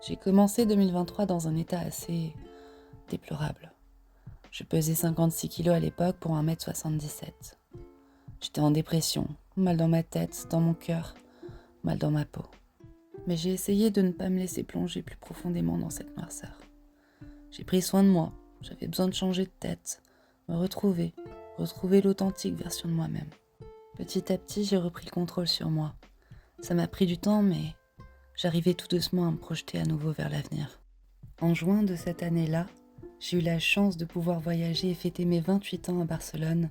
J'ai commencé 2023 dans un état assez déplorable. Je pesais 56 kilos à l'époque pour 1,77 m. J'étais en dépression, mal dans ma tête, dans mon cœur, mal dans ma peau. Mais j'ai essayé de ne pas me laisser plonger plus profondément dans cette noirceur. J'ai pris soin de moi, j'avais besoin de changer de tête, me retrouver l'authentique version de moi-même. Petit à petit, j'ai repris le contrôle sur moi. Ça m'a pris du temps, mais j'arrivais tout doucement à me projeter à nouveau vers l'avenir. En juin de cette année-là, j'ai eu la chance de pouvoir voyager et fêter mes 28 ans à Barcelone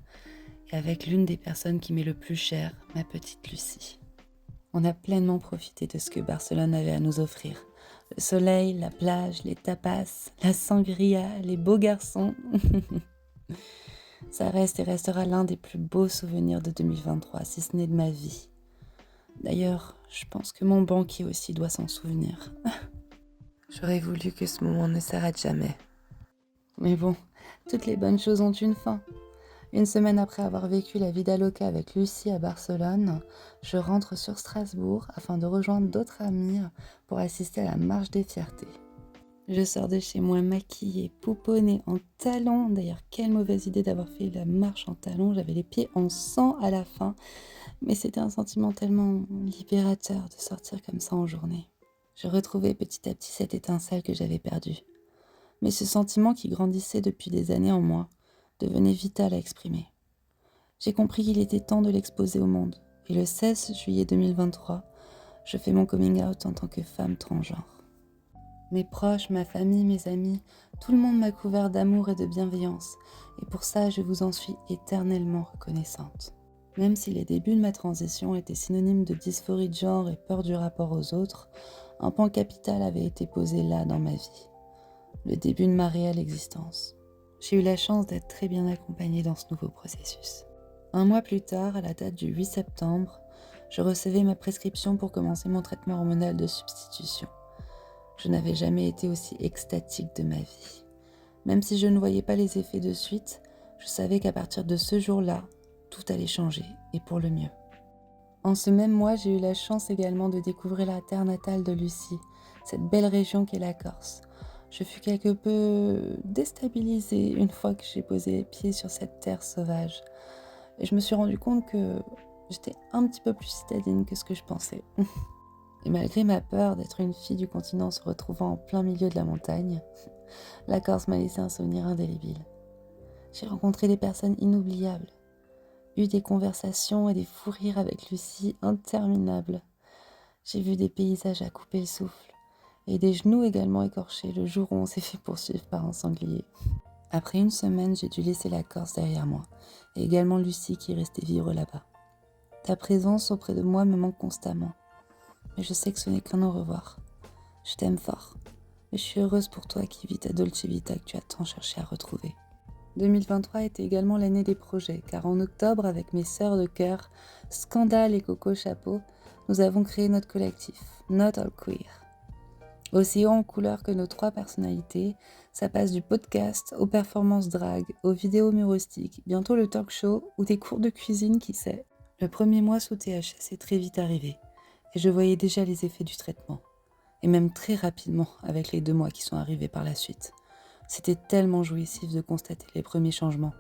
et avec l'une des personnes qui m'est le plus chère, ma petite Lucie. On a pleinement profité de ce que Barcelone avait à nous offrir. Le soleil, la plage, les tapas, la sangria, les beaux garçons. Ça reste et restera l'un des plus beaux souvenirs de 2023, si ce n'est de ma vie. D'ailleurs, je pense que mon banquier aussi doit s'en souvenir. J'aurais voulu que ce moment ne s'arrête jamais. Mais bon, toutes les bonnes choses ont une fin. Une semaine après avoir vécu la vida loca avec Lucie à Barcelone, je rentre sur Strasbourg afin de rejoindre d'autres amis pour assister à la marche des fiertés. Je sors de chez moi maquillée, pouponnée, en talons. D'ailleurs, quelle mauvaise idée d'avoir fait la marche en talons. J'avais les pieds en sang à la fin. Mais c'était un sentiment tellement libérateur de sortir comme ça en journée. Je retrouvais petit à petit cette étincelle que j'avais perdue. Mais ce sentiment qui grandissait depuis des années en moi devenait vital à exprimer. J'ai compris qu'il était temps de l'exposer au monde. Et le 16 juillet 2023, je fais mon coming out en tant que femme transgenre. Mes proches, ma famille, mes amis, tout le monde m'a couvert d'amour et de bienveillance. Et pour ça, je vous en suis éternellement reconnaissante. Même si les débuts de ma transition étaient synonymes de dysphorie de genre et peur du rapport aux autres, un pan capital avait été posé là dans ma vie. Le début de ma réelle existence. J'ai eu la chance d'être très bien accompagnée dans ce nouveau processus. Un mois plus tard, à la date du 8 septembre, je recevais ma prescription pour commencer mon traitement hormonal de substitution. Je n'avais jamais été aussi extatique de ma vie. Même si je ne voyais pas les effets de suite, je savais qu'à partir de ce jour-là, tout allait changer, et pour le mieux. En ce même mois, j'ai eu la chance également de découvrir la terre natale de Lucie, cette belle région qu'est la Corse. Je fus quelque peu déstabilisée une fois que j'ai posé les pieds sur cette terre sauvage. Et je me suis rendu compte que j'étais un petit peu plus citadine que ce que je pensais. Et malgré ma peur d'être une fille du continent se retrouvant en plein milieu de la montagne, la Corse m'a laissé un souvenir indélébile. J'ai rencontré des personnes inoubliables, eu des conversations et des fous rires avec Lucie interminables. J'ai vu des paysages à couper le souffle et des genoux également écorchés le jour où on s'est fait poursuivre par un sanglier. Après une semaine, j'ai dû laisser la Corse derrière moi et également Lucie qui est restée vivre là-bas. Ta présence auprès de moi me manque constamment, mais je sais que ce n'est qu'un au revoir. Je t'aime fort, mais je suis heureuse pour toi qui vis ta Dolce Vita que tu as tant cherché à retrouver. 2023 était également l'année des projets, car en octobre, avec mes sœurs de cœur, Scandale et Coco Chapeau, nous avons créé notre collectif, Not All Queer. Aussi haut en couleur que nos 3 personnalités, ça passe du podcast aux performances drag, aux vidéos humoristiques, bientôt le talk show ou des cours de cuisine, qui sait. Le premier mois sous THS est très vite arrivé, et je voyais déjà les effets du traitement, et même très rapidement avec les 2 mois qui sont arrivés par la suite. C'était tellement jouissif de constater les premiers changements.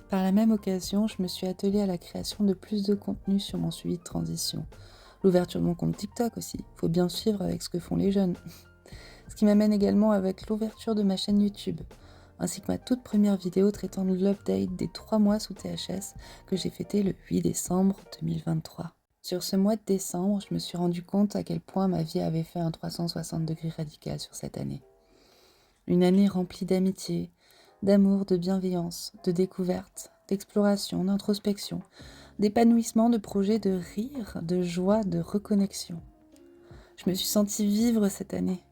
Par la même occasion, je me suis attelée à la création de plus de contenu sur mon suivi de transition. L'ouverture de mon compte TikTok aussi, faut bien suivre avec ce que font les jeunes. Ce qui m'amène également avec l'ouverture de ma chaîne YouTube, ainsi que ma toute première vidéo traitant de l'update des 3 mois sous THS que j'ai fêté le 8 décembre 2023. Sur ce mois de décembre, je me suis rendu compte à quel point ma vie avait fait un 360 degrés radical sur cette année. Une année remplie d'amitié, d'amour, de bienveillance, de découverte, d'exploration, d'introspection, d'épanouissement, de projets, de rire, de joie, de reconnexion. Je me suis sentie vivre cette année.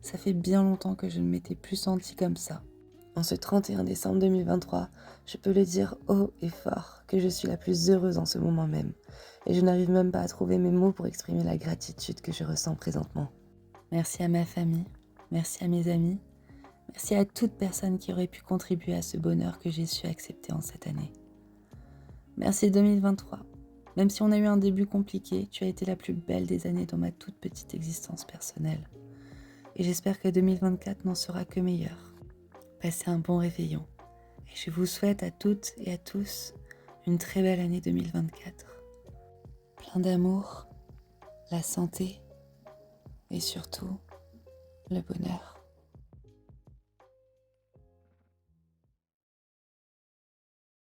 Ça fait bien longtemps que je ne m'étais plus sentie comme ça. En ce 31 décembre 2023, je peux le dire haut et fort que je suis la plus heureuse en ce moment même. Et je n'arrive même pas à trouver mes mots pour exprimer la gratitude que je ressens présentement. Merci à ma famille, merci à mes amis, merci à toute personne qui aurait pu contribuer à ce bonheur que j'ai su accepter en cette année. Merci 2023. Même si on a eu un début compliqué, tu as été la plus belle des années dans ma toute petite existence personnelle. et j'espère que 2024 n'en sera que meilleur. Passez un bon réveillon et je vous souhaite à toutes et à tous une très belle année 2024. Plein d'amour, la santé et surtout le bonheur.